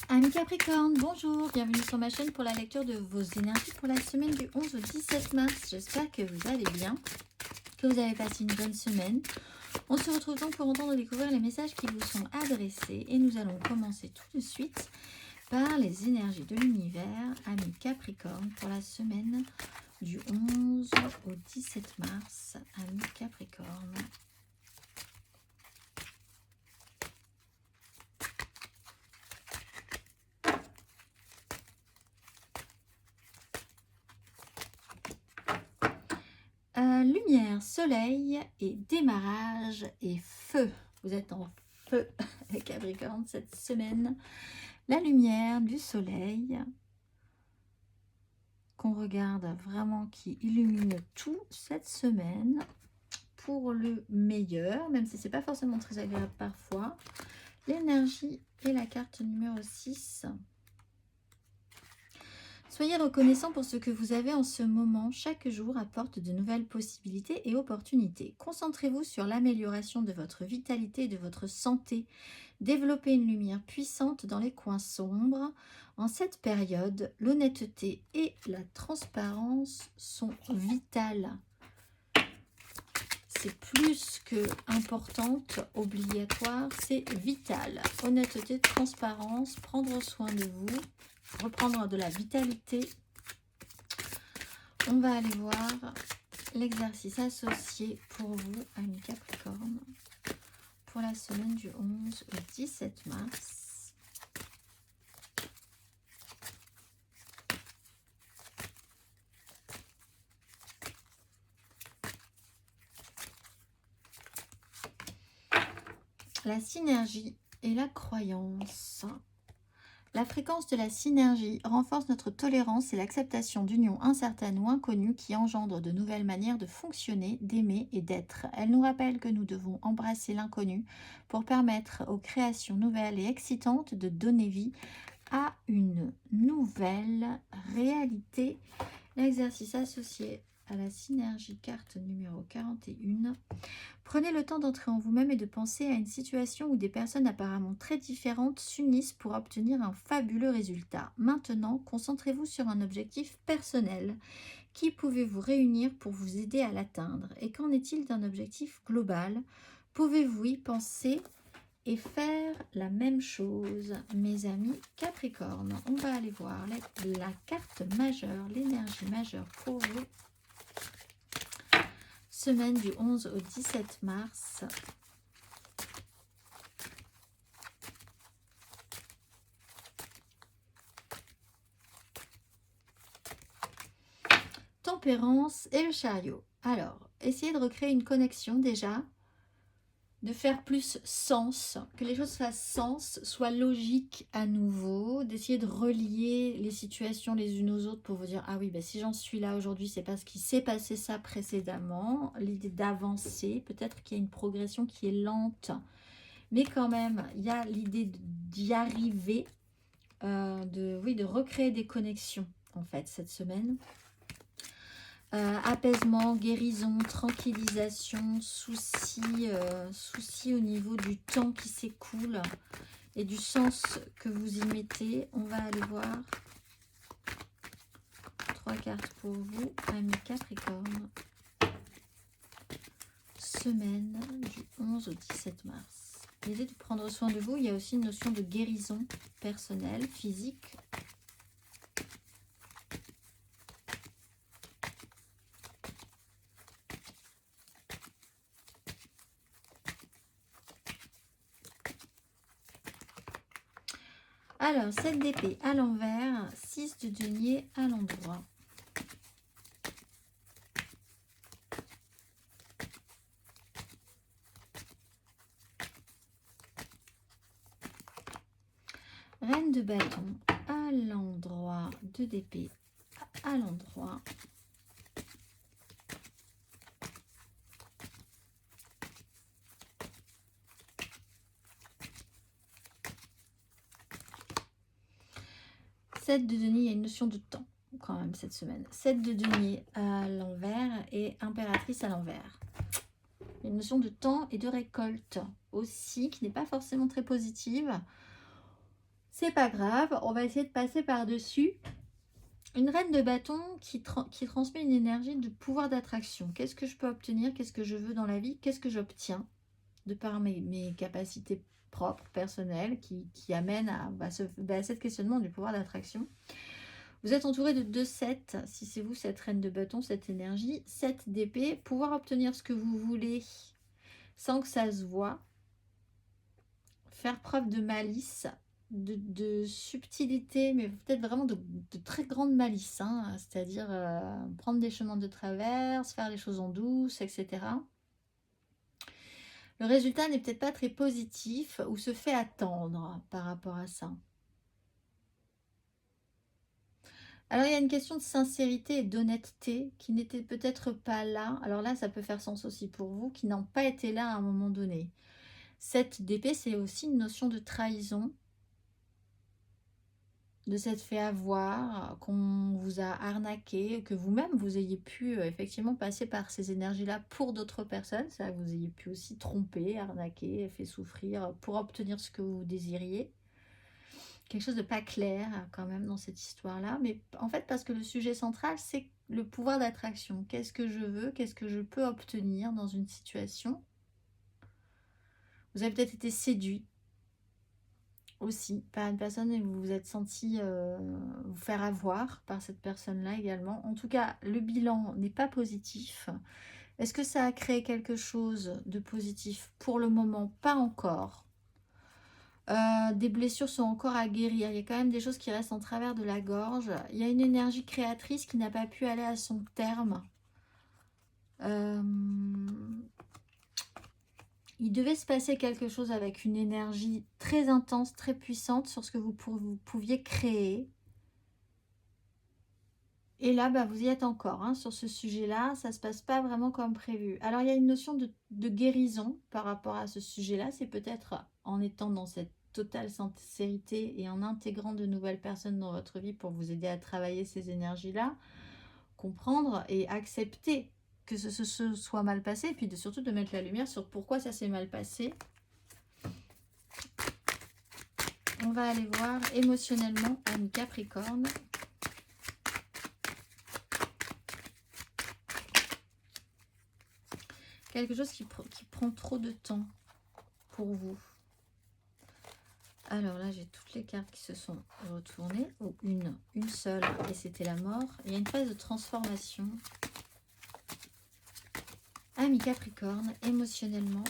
Amis Capricorne, bonjour, bienvenue sur ma chaîne pour la lecture de vos énergies pour la semaine du 11 au 17 mars. J'espère que vous allez bien, que vous avez passé une bonne semaine. On se retrouve donc pour entendre découvrir les messages qui vous sont adressés et nous allons commencer tout de suite par les énergies de l'univers, amis Capricorne, pour la semaine du 11 au 17 mars, amis Capricorne. Lumière, soleil et démarrage et feu. Vous êtes en feu, les Capricornes, cette semaine. La lumière du soleil qu'on regarde vraiment qui illumine tout cette semaine pour le meilleur, même si c'est pas forcément très agréable parfois. L'énergie et la carte numéro 6. Soyez reconnaissant pour ce que vous avez en ce moment. Chaque jour apporte de nouvelles possibilités et opportunités. Concentrez-vous sur l'amélioration de votre vitalité et de votre santé. Développez une lumière puissante dans les coins sombres. En cette période, l'honnêteté et la transparence sont vitales. C'est plus que importante, obligatoire, c'est vital. Honnêteté, transparence, prendre soin de vous. Reprendre de la vitalité. On va aller voir l'exercice associé pour vous, amis Capricorne, pour la semaine du 11 au 17 mars. La synergie et la croyance. La fréquence de la synergie renforce notre tolérance et l'acceptation d'unions incertaines ou inconnues qui engendrent de nouvelles manières de fonctionner, d'aimer et d'être. Elle nous rappelle que nous devons embrasser l'inconnu pour permettre aux créations nouvelles et excitantes de donner vie à une nouvelle réalité. L'exercice associé à la synergie, carte numéro 41. Prenez le temps d'entrer en vous-même et de penser à une situation où des personnes apparemment très différentes s'unissent pour obtenir un fabuleux résultat. Maintenant, concentrez-vous sur un objectif personnel. Qui pouvez-vous réunir pour vous aider à l'atteindre? Et qu'en est-il d'un objectif global? Pouvez-vous y penser et faire la même chose, mes amis Capricorne? On va aller voir la carte majeure, l'énergie majeure pour vous. Semaine du 11 au 17 mars. Tempérance et le chariot. Alors, essayez de recréer une connexion déjà, de faire plus sens, que les choses fassent sens, soient logiques à nouveau, d'essayer de relier les situations les unes aux autres pour vous dire « Ah oui, ben si j'en suis là aujourd'hui, c'est parce qu'il s'est passé ça précédemment. » L'idée d'avancer, peut-être qu'il y a une progression qui est lente, mais quand même, il y a l'idée d'y arriver, de recréer des connexions, en fait, cette semaine. Apaisement, guérison, tranquillisation, souci au niveau du temps qui s'écoule et du sens que vous y mettez. On va aller voir 3 cartes pour vous, amis Capricorne. Semaine du 11 au 17 mars. L'idée de prendre soin de vous, il y a aussi une notion de guérison personnelle, physique. Alors, 7 d'épée à l'envers, 6 de denier à l'endroit. Reine de bâton à l'endroit, 2 d'épée à l'endroit. Sept de denier, il y a une notion de temps quand même cette semaine. 7 de denier à l'envers et impératrice à l'envers. Une notion de temps et de récolte aussi qui n'est pas forcément très positive. C'est pas grave, on va essayer de passer par-dessus. Une reine de bâton qui transmet une énergie de pouvoir d'attraction. Qu'est-ce que je peux obtenir? Qu'est-ce que je veux dans la vie? Qu'est-ce que j'obtiens de par mes capacités propres, personnelles, qui amènent à cet questionnement du pouvoir d'attraction? Vous êtes entouré de 2 7, si c'est vous cette reine de bâton, cette énergie. 7 d'épée, pouvoir obtenir ce que vous voulez sans que ça se voit. Faire preuve de malice, de subtilité, mais peut-être vraiment de très grande malice, hein, c'est-à-dire prendre des chemins de traverse, faire les choses en douce, etc. Le résultat n'est peut-être pas très positif ou se fait attendre par rapport à ça. Alors, il y a une question de sincérité et d'honnêteté qui n'était peut-être pas là. Alors là, ça peut faire sens aussi pour vous, qui n'ont pas été là à un moment donné. Cette d'épée, c'est aussi une notion de trahison, de s'être fait avoir, qu'on vous a arnaqué, que vous-même, vous ayez pu effectivement passer par ces énergies-là pour d'autres personnes. Ça, vous ayez pu aussi tromper, arnaquer, fait souffrir pour obtenir ce que vous désiriez. Quelque chose de pas clair quand même dans cette histoire-là, mais en fait parce que le sujet central c'est le pouvoir d'attraction. Qu'est-ce que je veux? Qu'est-ce que je peux obtenir dans une situation? Vous avez peut-être été séduit aussi par une personne et vous vous êtes senti vous faire avoir par cette personne-là également. En tout cas, le bilan n'est pas positif. Est-ce que ça a créé quelque chose de positif? Pour le moment, pas encore. Des blessures sont encore à guérir. Il y a quand même des choses qui restent en travers de la gorge. Il y a une énergie créatrice qui n'a pas pu aller à son terme. Il devait se passer quelque chose avec une énergie très intense, très puissante sur ce que vous pouviez créer. Et là, bah, vous y êtes encore hein, sur ce sujet-là. Ça ne se passe pas vraiment comme prévu. Alors, il y a une notion de guérison par rapport à ce sujet-là. C'est peut-être en étant dans cette totale sincérité et en intégrant de nouvelles personnes dans votre vie pour vous aider à travailler ces énergies-là, comprendre et accepter que ce soit mal passé, et puis surtout de mettre la lumière sur pourquoi ça s'est mal passé. On va aller voir émotionnellement Ami Capricorne. Quelque chose qui prend trop de temps pour vous. Alors là, j'ai toutes les cartes qui se sont retournées. Ou une seule, et c'était la mort. Il y a une phase de transformation. Ami Capricorne, émotionnellement.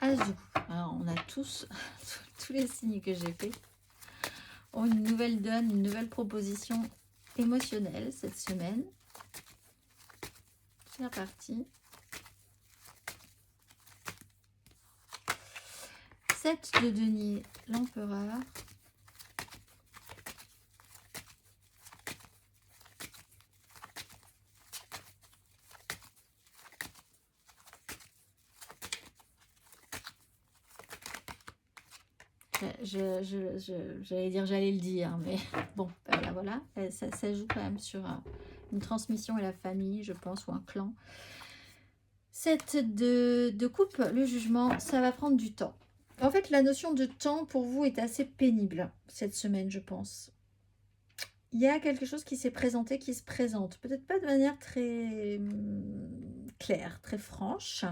Azou. Alors, on a tous les signes que j'ai fait ont une nouvelle donne, une nouvelle proposition émotionnelle cette semaine. C'est reparti. 7 de denier, l'empereur. J'allais le dire, mais bon, voilà, ça joue quand même sur une transmission et la famille, je pense, ou un clan. 7 de coupe, le jugement, ça va prendre du temps. En fait, la notion de temps pour vous est assez pénible cette semaine, je pense. Il y a quelque chose qui s'est présenté, qui se présente. Peut-être pas de manière très claire, très franche.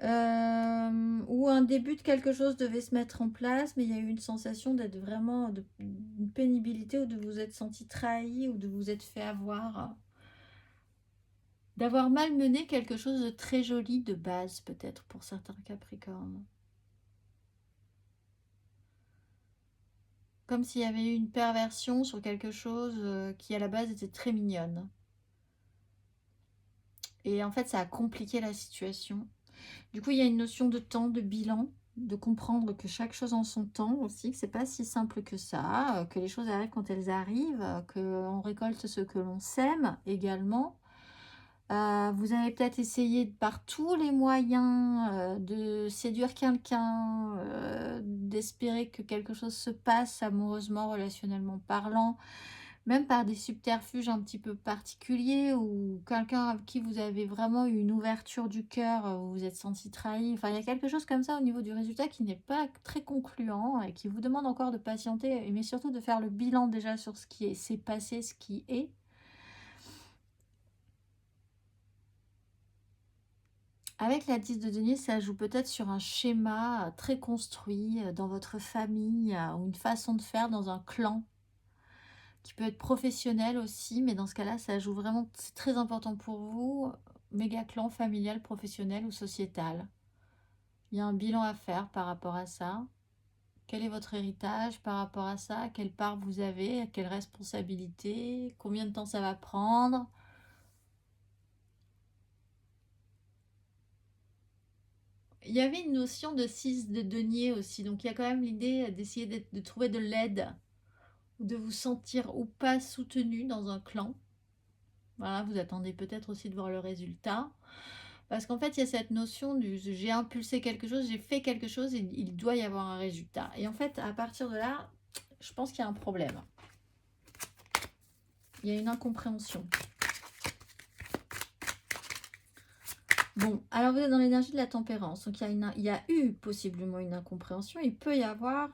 Où un début de quelque chose devait se mettre en place, mais il y a eu une sensation d'être vraiment une pénibilité, ou de vous être senti trahi, ou de vous être fait avoir, d'avoir malmené quelque chose de très joli de base, peut-être pour certains Capricornes. Comme s'il y avait eu une perversion sur quelque chose qui à la base était très mignonne. Et en fait, ça a compliqué la situation. Du coup, il y a une notion de temps, de bilan, de comprendre que chaque chose en son temps aussi, que c'est pas si simple que ça, que les choses arrivent quand elles arrivent, qu'on récolte ce que l'on sème également. Vous avez peut-être essayé par tous les moyens de séduire quelqu'un, d'espérer que quelque chose se passe amoureusement, relationnellement parlant, même par des subterfuges un petit peu particuliers ou quelqu'un avec qui vous avez vraiment eu une ouverture du cœur, vous vous êtes senti trahi. Enfin, il y a quelque chose comme ça au niveau du résultat qui n'est pas très concluant et qui vous demande encore de patienter, mais surtout de faire le bilan déjà sur ce qui s'est passé, ce qui est. Avec la 10 de denier, ça joue peut-être sur un schéma très construit dans votre famille ou une façon de faire dans un clan qui peut être professionnel aussi, mais dans ce cas-là, ça joue vraiment, c'est très important pour vous, méga clan familial, professionnel ou sociétal. Il y a un bilan à faire par rapport à ça. Quel est votre héritage par rapport à ça? Quelle part vous avez? Quelle responsabilité? Combien de temps ça va prendre? Il y avait une notion de 6 de denier aussi, donc il y a quand même l'idée d'essayer de trouver de l'aide, ou de vous sentir ou pas soutenu dans un clan. Voilà, vous attendez peut-être aussi de voir le résultat. Parce qu'en fait, il y a cette notion du j'ai impulsé quelque chose, j'ai fait quelque chose et il doit y avoir un résultat. Et en fait, à partir de là, je pense qu'il y a un problème. Il y a une incompréhension. Bon, alors vous êtes dans l'énergie de la tempérance. Donc il y a eu possiblement une incompréhension. Il peut y avoir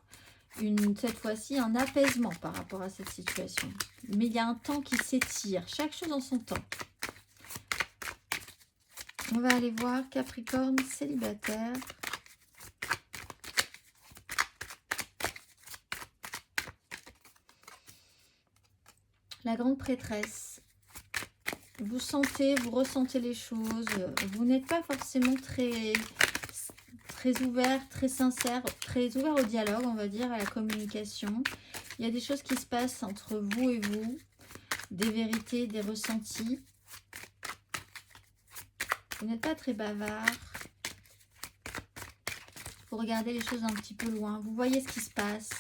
cette fois-ci un apaisement par rapport à cette situation. Mais il y a un temps qui s'étire. Chaque chose en son temps. On va aller voir Capricorne célibataire. La grande prêtresse. Vous sentez, vous ressentez les choses. Vous n'êtes pas forcément très ouvert, très sincère, très ouvert au dialogue, on va dire, à la communication. Il y a des choses qui se passent entre vous et vous. Des vérités, des ressentis. Vous n'êtes pas très bavard. Vous regardez les choses un petit peu loin. Vous voyez ce qui se passe.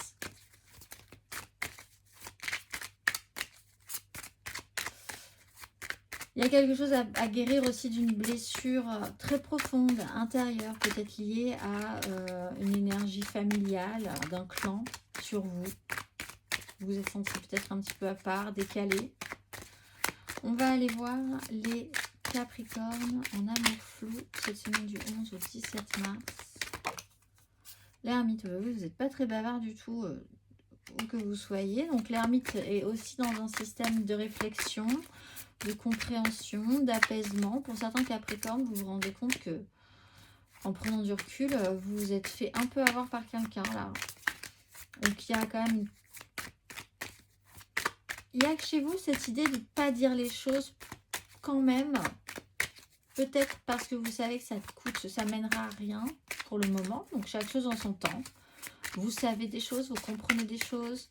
Il y a quelque chose à guérir aussi d'une blessure très profonde, intérieure, peut-être liée à une énergie familiale, d'un clan sur vous. Vous vous êtes senti peut-être un petit peu à part, décalé. On va aller voir les Capricornes en amour flou cette semaine du 11 au 17 mars. L'ermite, vous n'êtes pas très bavard du tout, où que vous soyez. Donc l'ermite est aussi dans un système de réflexion, de compréhension, d'apaisement. Pour certains Capricornes, vous vous rendez compte que, en prenant du recul, vous vous êtes fait un peu avoir par quelqu'un là. Donc il y a quand même... Il y a que chez vous cette idée de ne pas dire les choses quand même. Peut-être parce que vous savez que ça mènera à rien pour le moment. Donc chaque chose en son temps. Vous savez des choses, vous comprenez des choses.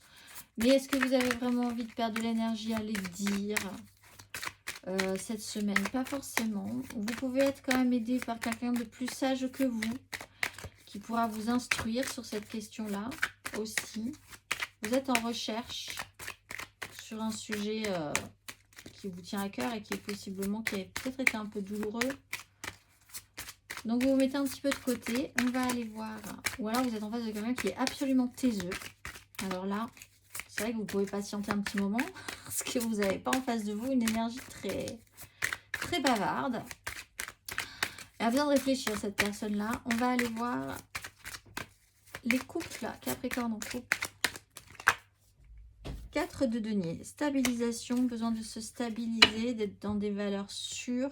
Mais est-ce que vous avez vraiment envie de perdre de l'énergie à les dire cette semaine? Pas forcément. Vous pouvez être quand même aidé par quelqu'un de plus sage que vous, qui pourra vous instruire sur cette question-là aussi. Vous êtes en recherche sur un sujet qui vous tient à cœur et qui a peut-être été un peu douloureux. Donc vous vous mettez un petit peu de côté. On va aller voir. Ou alors vous êtes en face de quelqu'un qui est absolument taiseux. Alors là, c'est vrai que vous pouvez patienter un petit moment parce que vous n'avez pas en face de vous une énergie très bavarde. Elle a besoin de réfléchir, cette personne-là. On va aller voir les couples, là. Capricorne en couple. 4 de denier. Stabilisation, besoin de se stabiliser, d'être dans des valeurs sûres.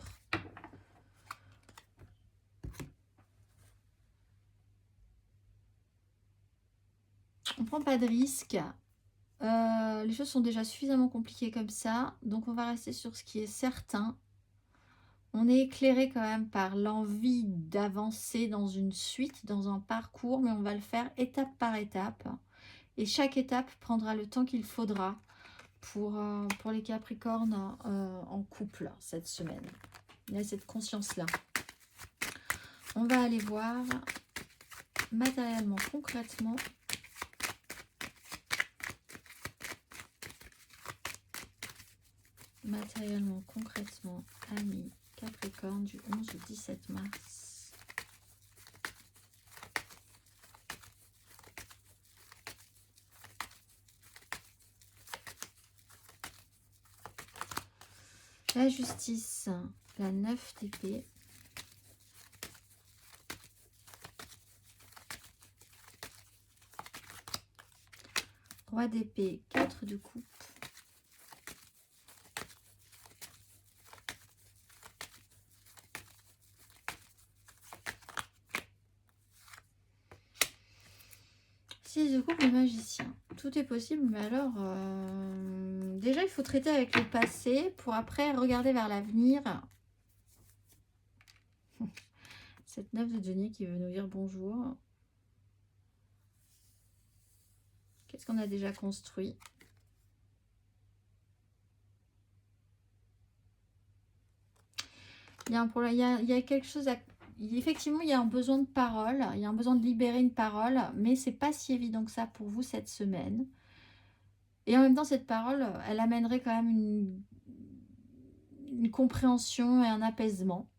On ne prend pas de risque. Les choses sont déjà suffisamment compliquées comme ça. Donc on va rester sur ce qui est certain. On est éclairé quand même par l'envie d'avancer dans une suite, dans un parcours, mais on va le faire étape par étape. Et chaque étape prendra le temps qu'il faudra pour les Capricornes en couple cette semaine. Il y a cette conscience-là. On va aller voir matériellement, concrètement. matériellement, concrètement, amis, Capricorne du 11 au 17 mars. La justice, la 9 d'épée. Roi d'épée, 4 de coupe. Six de coupe, le magicien. Tout est possible, mais alors... déjà, il faut traiter avec le passé pour après regarder vers l'avenir. Cette 9 de denier qui veut nous dire bonjour. Qu'est-ce qu'on a déjà construit? Il y a un problème, il y a quelque chose à... Effectivement, il y a un besoin de parole, il y a un besoin de libérer une parole, mais c'est pas si évident que ça pour vous cette semaine. Et en même temps, cette parole, elle amènerait quand même une compréhension et un apaisement.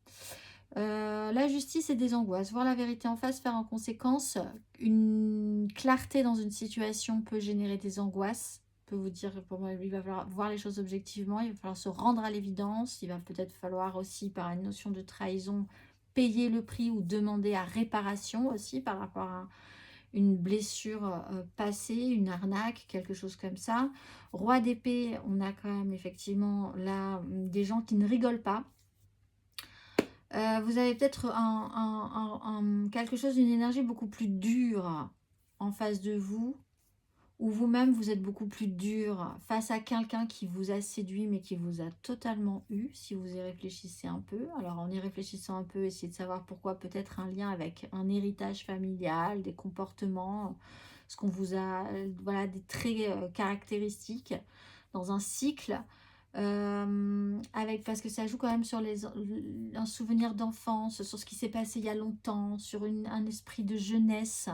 La justice et des angoisses. Voir la vérité en face, faire en conséquence. Une clarté dans une situation peut générer des angoisses. Peut vous dire, pour moi, il va falloir voir les choses objectivement. Il va falloir se rendre à l'évidence. Il va peut-être falloir aussi, par une notion de trahison, payer le prix ou demander à réparation aussi par rapport à une blessure passée, une arnaque, quelque chose comme ça. Roi d'épée, on a quand même effectivement là des gens qui ne rigolent pas. Vous avez peut-être quelque chose, une énergie beaucoup plus dure en face de vous, ou vous-même vous êtes beaucoup plus dur face à quelqu'un qui vous a séduit mais qui vous a totalement eu, si vous y réfléchissez un peu. Alors en y réfléchissant un peu, essayez de savoir pourquoi, peut-être un lien avec un héritage familial, des comportements, ce qu'on vous a, voilà, des traits caractéristiques dans un cycle. Parce que ça joue quand même sur un souvenir d'enfance, sur ce qui s'est passé il y a longtemps, sur un esprit de jeunesse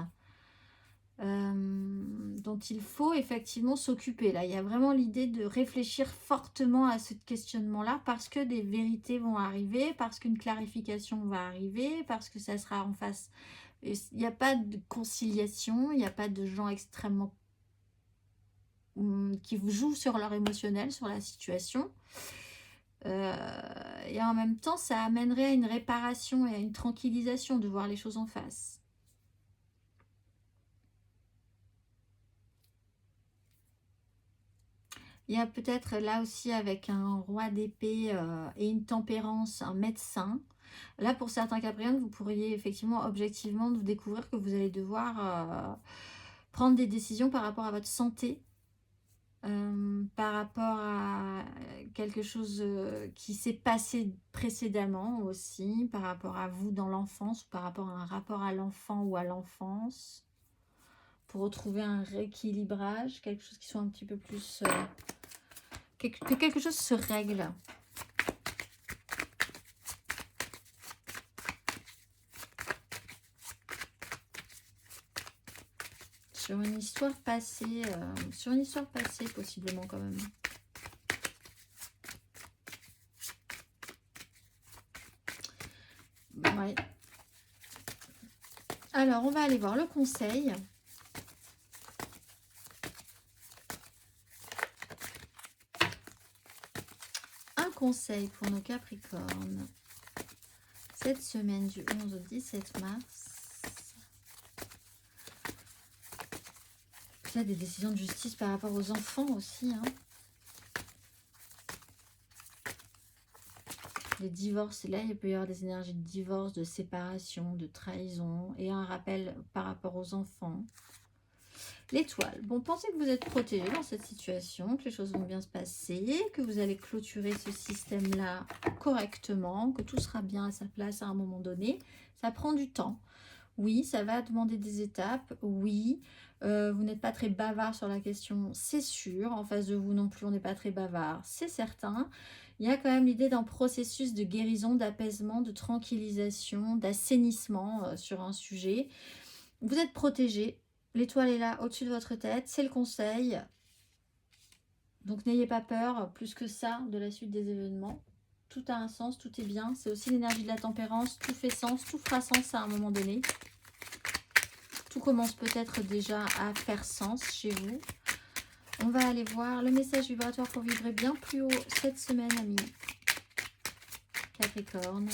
dont il faut effectivement s'occuper. Là, il y a vraiment l'idée de réfléchir fortement à ce questionnement-là parce que des vérités vont arriver, parce qu'une clarification va arriver, parce que ça sera en face. Il n'y a pas de conciliation, il n'y a pas de gens extrêmement qui vous jouent sur leur émotionnel, sur la situation. Et en même temps, ça amènerait à une réparation et à une tranquillisation de voir les choses en face. Il y a peut-être là aussi avec un roi d'épée et une tempérance, un médecin. Là, pour certains Capricornes, vous pourriez effectivement, objectivement, découvrir que vous allez devoir prendre des décisions par rapport à votre santé. Par rapport à quelque chose qui s'est passé précédemment aussi, par rapport à vous dans l'enfance, ou par rapport à un rapport à l'enfant ou à l'enfance, pour retrouver un rééquilibrage, quelque chose qui soit un petit peu plus... que quelque chose se règle. Sur une histoire passée, possiblement quand même. Ouais. Alors, on va aller voir le conseil. Un conseil pour nos Capricornes. Cette semaine du 11 au 17 mars. Il y a des décisions de justice par rapport aux enfants aussi. Hein. Des divorces, là il peut y avoir des énergies de divorce, de séparation, de trahison et un rappel par rapport aux enfants. L'étoile, bon, pensez que vous êtes protégé dans cette situation, que les choses vont bien se passer, que vous allez clôturer ce système-là correctement, que tout sera bien à sa place à un moment donné. Ça prend du temps. Oui, ça va demander des étapes. Oui, vous n'êtes pas très bavard sur la question, c'est sûr. En face de vous non plus, on n'est pas très bavard, c'est certain. Il y a quand même l'idée d'un processus de guérison, d'apaisement, de tranquillisation, d'assainissement sur un sujet. Vous êtes protégé. L'étoile est là, au-dessus de votre tête. C'est le conseil. Donc n'ayez pas peur plus que ça de la suite des événements. Tout a un sens, tout est bien. C'est aussi l'énergie de la tempérance. Tout fait sens, tout fera sens à un moment donné. Tout commence peut-être déjà à faire sens chez vous. On va aller voir le message vibratoire pour vibrer bien plus haut cette semaine, amis Capricorne.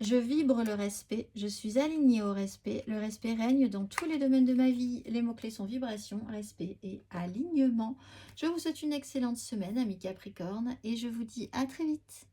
Je vibre le respect, je suis alignée au respect. Le respect règne dans tous les domaines de ma vie. Les mots-clés sont vibration, respect et alignement. Je vous souhaite une excellente semaine, amis Capricorne, et je vous dis à très vite.